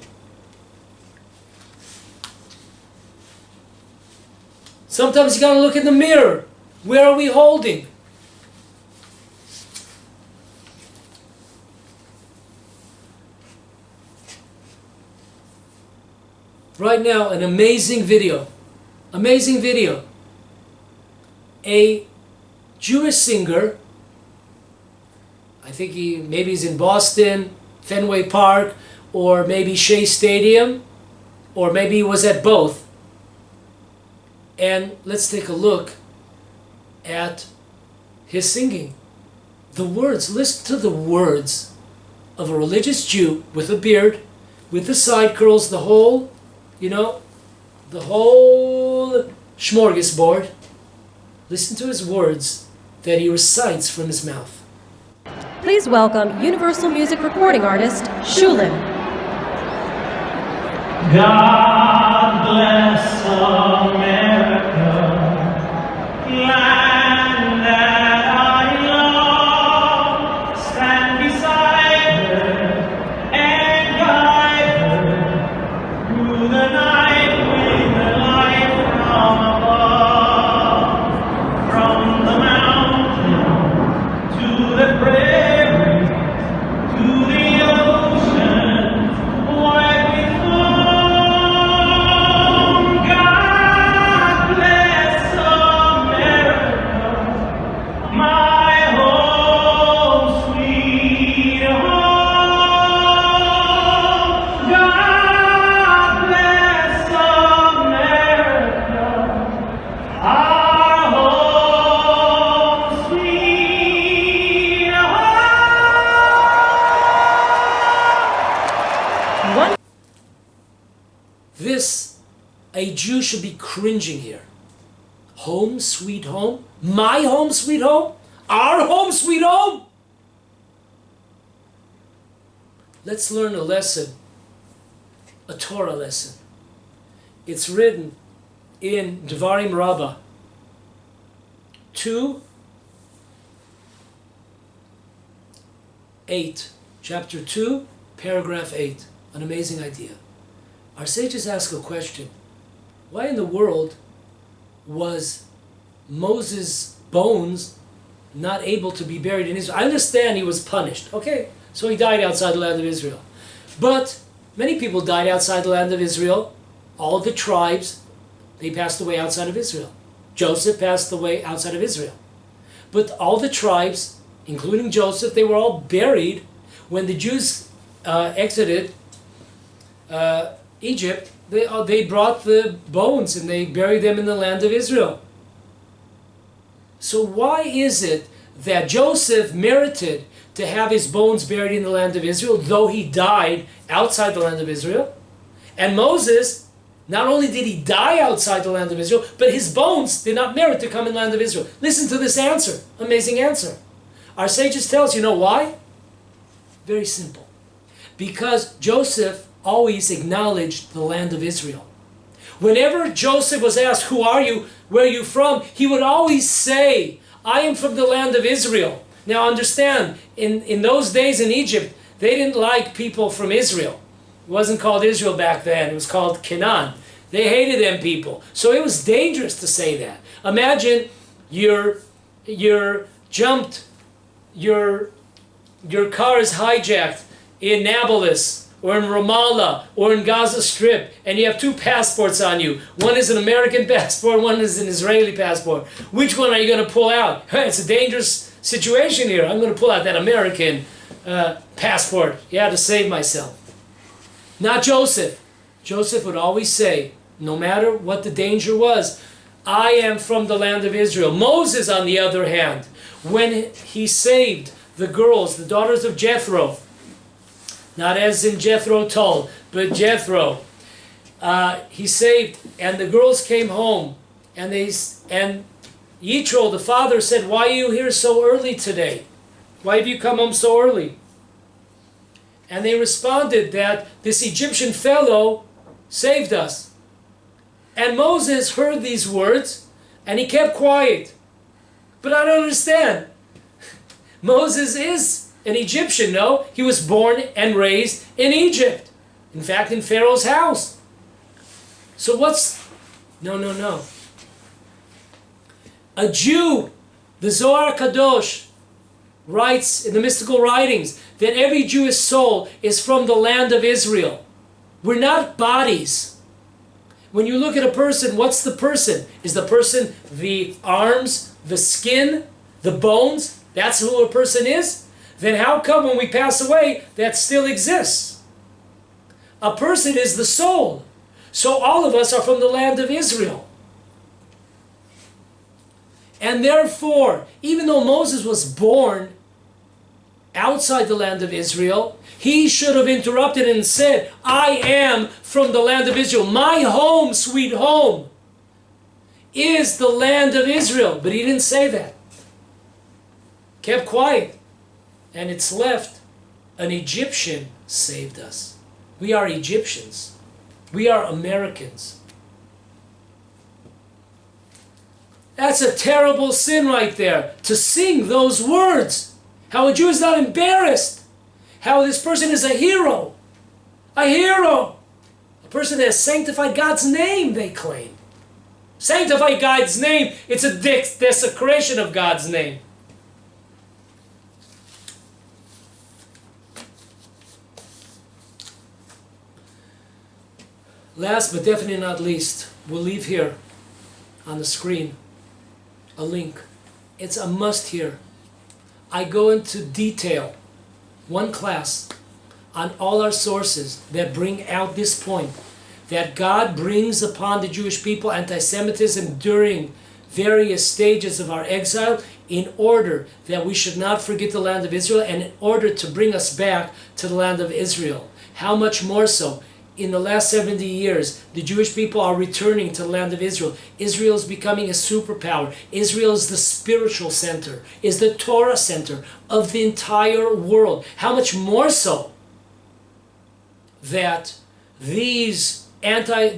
Sometimes you gotta look in the mirror. Where are we holding? Right now, an amazing video. Amazing video. A Jewish singer, I think maybe he's in Boston, Fenway Park, or maybe Shea Stadium, or maybe he was at both. And let's take a look at his singing. The words, listen to the words of a religious Jew with a beard, with the side curls, the whole, the whole smorgasbord. Listen to his words that he recites from his mouth. Please welcome Universal Music Recording artist, Shulim. God bless America, land that I love. Stand beside her and guide her through the night with the light from above. From the mountain to the prairie to the ocean, wide before. A Jew should be cringing here. Home sweet home? My home sweet home? Our home sweet home? Let's learn a lesson, a Torah lesson. It's written in Devarim Rabbah 2:8, chapter 2, paragraph 8. An amazing idea. Our sages ask a question. Why in the world was Moses' bones not able to be buried in Israel? I understand he was punished. Okay, so he died outside the land of Israel. But many people died outside the land of Israel. All of the tribes, they passed away outside of Israel. Joseph passed away outside of Israel. But all the tribes, including Joseph, they were all buried when the Jews exited Egypt. They brought the bones and they buried them in the land of Israel. So why is it that Joseph merited to have his bones buried in the land of Israel, though he died outside the land of Israel? And Moses, not only did he die outside the land of Israel, but his bones did not merit to come in the land of Israel. Listen to this answer. Amazing answer. Our sages tell us, you know why? Very simple. Because Joseph always acknowledged the land of Israel. Whenever Joseph was asked, who are you, where are you from, he would always say, I am from the land of Israel. Now understand, in those days in Egypt, they didn't like people from Israel. It wasn't called Israel back then, it was called Canaan. They hated them people. So it was dangerous to say that. Imagine your car is hijacked in Nablus, or in Ramallah, or in Gaza Strip, and you have two passports on you. One is an American passport, one is an Israeli passport. Which one are you going to pull out? It's a dangerous situation here. I'm going to pull out that American passport. Yeah, to save myself. Not Joseph. Joseph would always say, no matter what the danger was, I am from the land of Israel. Moses, on the other hand, when he saved the girls, the daughters of Jethro, not as in Jethro Tull, but Jethro. He saved, and the girls came home, and Yitro, the father, said, why are you here so early today? Why have you come home so early? And they responded that this Egyptian fellow saved us. And Moses heard these words, and he kept quiet. But I don't understand. Moses is an Egyptian, no? He was born and raised in Egypt. In fact, in Pharaoh's house. So what's... No. A Jew, the Zohar Kadosh, writes in the mystical writings that every Jewish soul is from the land of Israel. We're not bodies. When you look at a person, what's the person? Is the person the arms, the skin, the bones? That's who a person is? Then how come when we pass away, that still exists? A person is the soul. So all of us are from the land of Israel. And therefore, even though Moses was born outside the land of Israel, he should have interrupted and said, I am from the land of Israel. My home, sweet home, is the land of Israel. But he didn't say that. Kept quiet. And it's left, an Egyptian saved us. We are Egyptians. We are Americans. That's a terrible sin right there, to sing those words. How a Jew is not embarrassed. How this person is a hero. A hero. A person that has sanctified God's name, they claim. Sanctify God's name, it's a desecration of God's name. Last but definitely not least, we'll leave here on the screen a link. It's a must here. I go into detail, one class, on all our sources that bring out this point, that God brings upon the Jewish people anti-Semitism during various stages of our exile in order that we should not forget the land of Israel and in order to bring us back to the land of Israel. How much more so? in the last 70 years, the Jewish people are returning to the land of Israel. Israel is becoming a superpower. Israel is the spiritual center, is the Torah center of the entire world. How much more so that this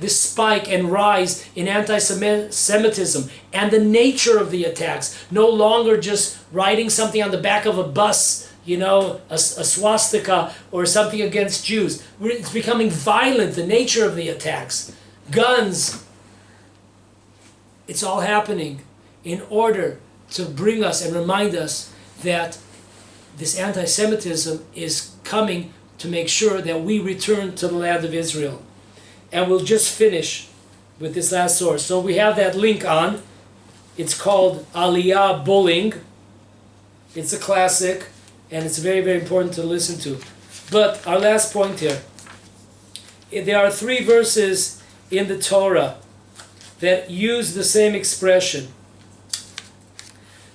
spike and rise in anti-Semitism and the nature of the attacks, no longer just writing something on the back of a bus, a swastika or something against Jews. It's becoming violent, the nature of the attacks. Guns. It's all happening in order to bring us and remind us that this anti-Semitism is coming to make sure that we return to the land of Israel. And we'll just finish with this last source. So we have that link on. It's called Aliyah Bullying. It's a classic, and it's very, very important to listen to. But our last point here. There are 3 verses in the Torah that use the same expression.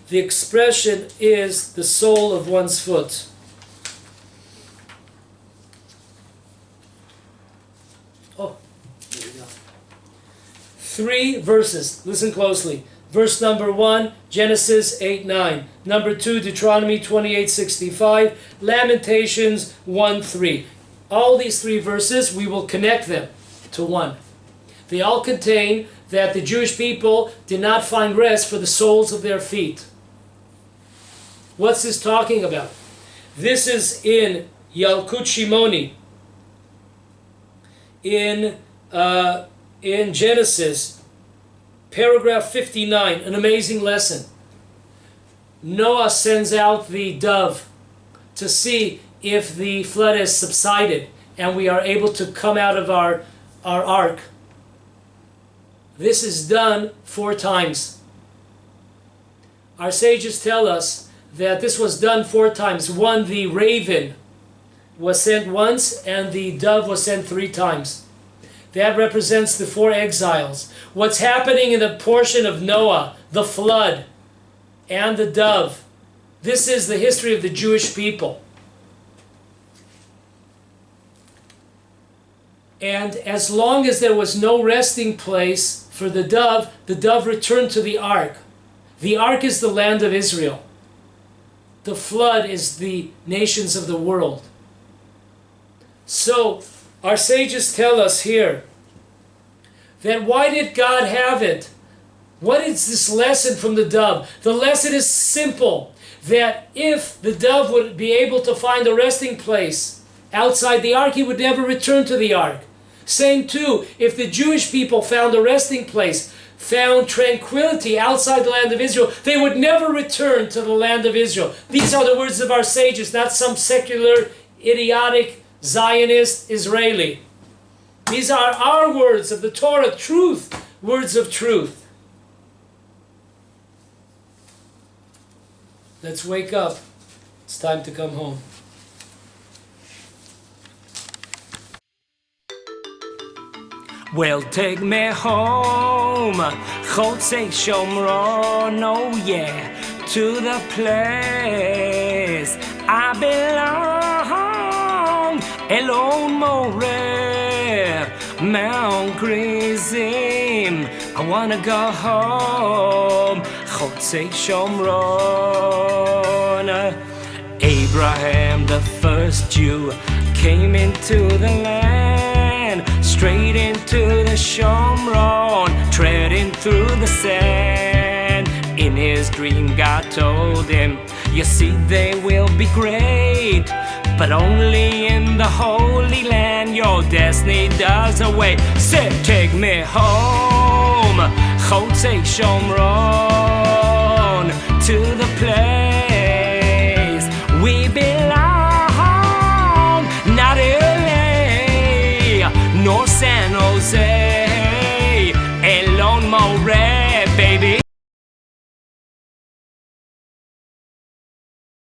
The expression is the sole of one's foot. Oh, there we go. 3 verses. Listen closely. Verse number 1, Genesis 8:9. Number 2, Deuteronomy 28:65. Lamentations 1:3. All these 3 verses, we will connect them to one. They all contain that the Jewish people did not find rest for the soles of their feet. What's this talking about? This is in Yalkut Shimoni. In Genesis, paragraph 59, an amazing lesson. Noah sends out the dove to see if the flood has subsided and we are able to come out of our ark. This is done 4 times. Our sages tell us that this was done 4 times. One, the raven was sent once and the dove was sent 3 times. That represents the 4 exiles. What's happening in the portion of Noah, the flood, and the dove. This is the history of the Jewish people. And as long as there was no resting place for the dove returned to the ark. The ark is the land of Israel. The flood is the nations of the world. So, our sages tell us here that why did God have it? What is this lesson from the dove? The lesson is simple, that if the dove would be able to find a resting place outside the ark, he would never return to the ark. Same too, if the Jewish people found a resting place, found tranquility outside the land of Israel, they would never return to the land of Israel. These are the words of our sages, not some secular, idiotic, Zionist Israeli. These are our words of the Torah, truth, words of truth. Let's wake up. It's time to come home. Well, take me home, Chotzei Shomron, oh yeah, to the place I belong. Elon Morer, Mount Gerizim, I wanna go home, Chotzei Shomron. Abraham, the first Jew, came into the land, straight into the Shomron, treading through the sand. In his dream, God told him, you see, they will be great, but only in the Holy Land your destiny does await. Say, take me home, Chotzei Shomron, to the place we belong, not LA, nor San Jose,